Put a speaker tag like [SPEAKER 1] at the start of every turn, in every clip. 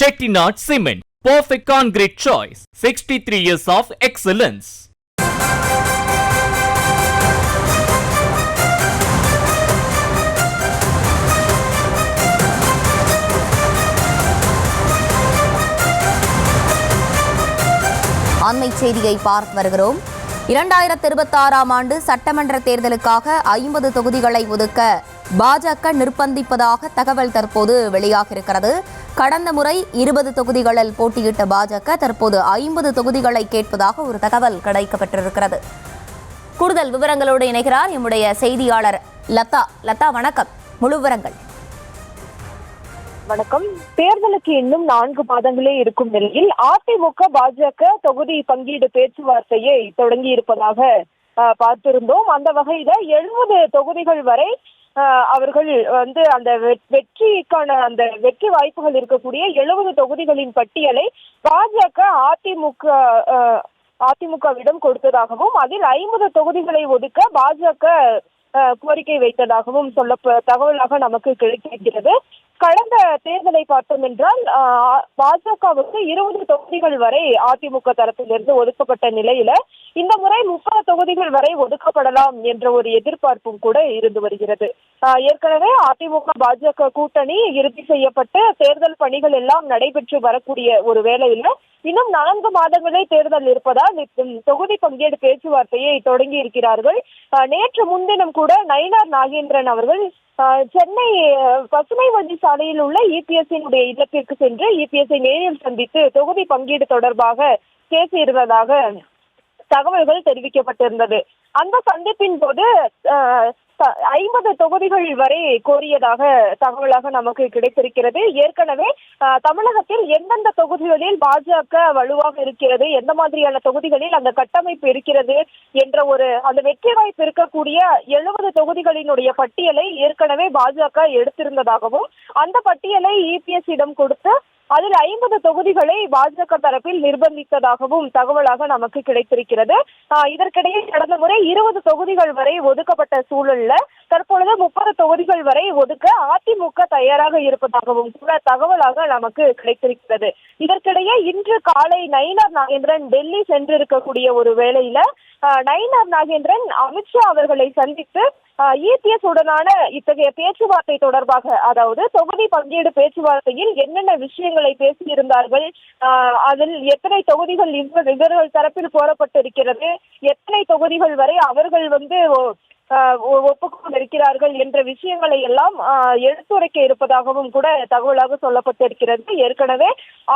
[SPEAKER 1] Chettinad Cement, perfect concrete choice. 63 years of excellence.
[SPEAKER 2] அண்மை செய்தியை பார்த்து வருகிறோம். 2026ஆம் ஆண்டு சட்டமன்ற தேர்தலுக்காக 50 தொகுதிகளை ஒதுக்க பாஜக நிர்பந்திப்பதாக தகவல் தற்போது வெளியாகியிருக்கிறது. கடந்த முறை 20 தொகுதிகளில் போட்டியிட்ட பாஜக தற்போது 50 தொகுதிகளை கேட்பதாக ஒரு தகவல் கிடைக்கப்பட்டிருக்கிறது. கூடுதல் விவரங்களோடு இணைகிறார் நம்முடைய செய்தியாளர் லதா. லதா, வணக்கம். முழு விவரங்கள்.
[SPEAKER 3] வணக்கம். தேர்தலுக்கு இன்னும் 4 மாதங்களே இருக்கும் நிலையில் அதிமுக பாஜக தொகுதி பங்கீடு பேச்சுவார்த்தையை தொடங்கி இருப்பதாக பார்த்திருந்தோம். அந்த வகையில 70 தொகுதிகள் வரை அவர்கள் அந்த வெற்றிக்கான அந்த வெற்றி வாய்ப்புகள் இருக்கக்கூடிய 70 தொகுதிகளின் பட்டியலை பாஜக அதிமுகவிடம் கொடுத்ததாகவும் அதில் 50 தொகுதிகளை ஒதுக்க பாஜக கோரிக்கை வைத்ததாகவும் தகவலாக நமக்கு கிடைத்திருக்கிறது. கடந்த தேர்தலை பார்த்தோம் என்றால் பாஜகவுக்கு 20 தொகுதிகள் வரை அதிமுக தரப்பிலிருந்து ஒதுக்கப்பட்ட நிலையில இந்த முறை 30 தொகுதிகள் வரை ஒதுக்கப்படலாம் என்ற ஒரு எதிர்பார்ப்பும் கூட இருந்து வருகிறது. ஏற்கனவே அதிமுக பாஜக கூட்டணி இறுதி செய்யப்பட்டு தேர்தல் பணிகள் எல்லாம் நடைபெற்று வரக்கூடிய ஒரு வேளையில இன்னும் 4 மாதங்களே தேர்தல் இருப்பதால் தொகுதி பங்கீடு பேச்சுவார்த்தையை தொடங்கி இருக்கிறார்கள். நேற்று முன்தினம் கூட நயினார் நாகேந்திரன் அவர்கள் சென்னை பசுமை வழி சாலையில் உள்ள இபிஎஸ்சினுடைய இல்லத்திற்கு சென்று இபிஎஸ்ஐ நேரில் சந்தித்து தொகுதி பங்கீடு தொடர்பாக பேசியிருந்ததாக தகவல்கள் தெரிவிக்கப்பட்டிருந்தது. அந்த சந்திப்பின் போது 50 தொகுதிகள் வரை கோரியதாக தகவலாக நமக்கு கிடைத்திருக்கிறது. ஏற்கனவே தமிழகத்தில் எந்தெந்த தொகுதிகளில் பாஜக வலுவாக இருக்கிறது, எந்த மாதிரியான தொகுதிகளில் அந்த கட்டமைப்பு இருக்கிறது என்ற அந்த வெற்றி வாய்ப்பு இருக்கக்கூடிய 70 தொகுதிகளினுடைய பட்டியலை ஏற்கனவே பாஜக எடுத்திருந்ததாகவும் அந்த பட்டியலை இபிஎஸ்சிடம் கொடுத்து அதில் 50 தொகுதிகளை பாஜக தரப்பில் நிர்பந்தித்ததாகவும் தகவலாக நமக்கு கிடைத்திருக்கிறது. இதற்கிடையே கடந்த முறை 20 தொகுதிகள் வரை ஒதுக்கப்பட்ட சூழல்ல தற்பொழுது 30 தொகுதிகள் வரை ஒதுக்க அதிமுக தயாராக இருப்பதாகவும் கூட தகவலாக நமக்கு கிடைத்திருக்கிறது. இதற்கிடையே இன்று காலை நயினார் நாகேந்திரன் டெல்லி சென்றிருக்கக்கூடிய ஒரு வேளையில நயினார் நாகேந்திரன் அமித்ஷா அவர்களை சந்தித்து இபிஎஸ் உடனான இத்தகைய பேச்சுவார்த்தை தொடர்பாக, அதாவது தொகுதி பங்கீடு பேச்சுவார்த்தையில் என்னென்ன விஷயங்களை பேசியிருந்தார்கள், அதில் எத்தனை தொகுதிகள் இவர்கள் தரப்பில் கோரப்பட்டிருக்கிறது, எத்தனை தொகுதிகள் வரை அவர்கள் ஒப்புக்கொண்டிருக்கிறார்கள் என்ற விஷயங்களை எல்லாம் எடுத்துரைக்க இருப்பதாகவும் கூட தகவலாக சொல்லப்பட்டிருக்கிறது. ஏற்கனவே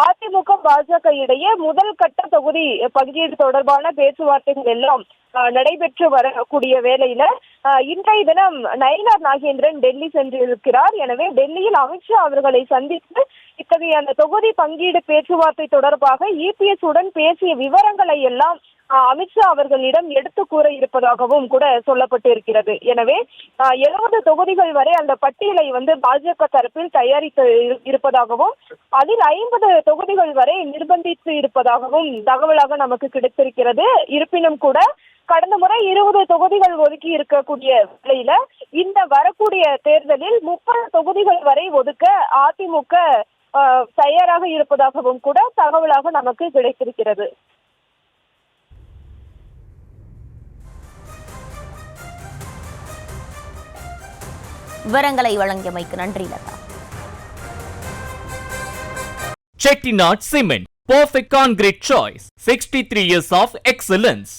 [SPEAKER 3] அதிமுக பாஜக இடையே முதல் கட்ட தொகுதி பங்கீடு தொடர்பான பேச்சுவார்த்தைகள் எல்லாம் நடைபெற்று வரக்கூடிய வேளையில இன்றைய தினம் நயினார் நாகேந்திரன் டெல்லி சென்றிருக்கிறார். எனவே டெல்லியில் அமித்ஷா அவர்களை சந்தித்து இத்தகைய அந்த தொகுதி பங்கீடு பேச்சுவார்த்தை தொடர்பாக இபிஎஸ் உடன் பேசிய விவரங்களை எல்லாம் அமித்ஷா அவர்களிடம் எடுத்து கூற இருப்பதாகவும் கூட சொல்லப்பட்டிருக்கிறது. எனவே 70 தொகுதிகள் வரை அந்த பட்டியலை பாஜக தரப்பில் தயாரித்து இருப்பதாகவும் அதில் 50 தொகுதிகள் வரை நிர்பந்தித்து இருப்பதாகவும் தகவலாக நமக்கு கிடைத்திருக்கிறது. இருப்பினும் கூட கடந்த முறை 20 தொகுதிகள் ஒதுக்கி இருக்கக்கூடிய வேளையில இந்த வரக்கூடிய தேர்தலில் 30 தொகுதிகள் வரை ஒதுக்க அதிமுக தயாராக இருப்பதாகவும் கூட தகவலாக நமக்கு கிடைத்திருக்கிறது.
[SPEAKER 2] விவரங்களை வழங்கியமைக்கு நன்றி Latha.
[SPEAKER 1] Chettinad Cement, perfect concrete choice. 63 years of excellence.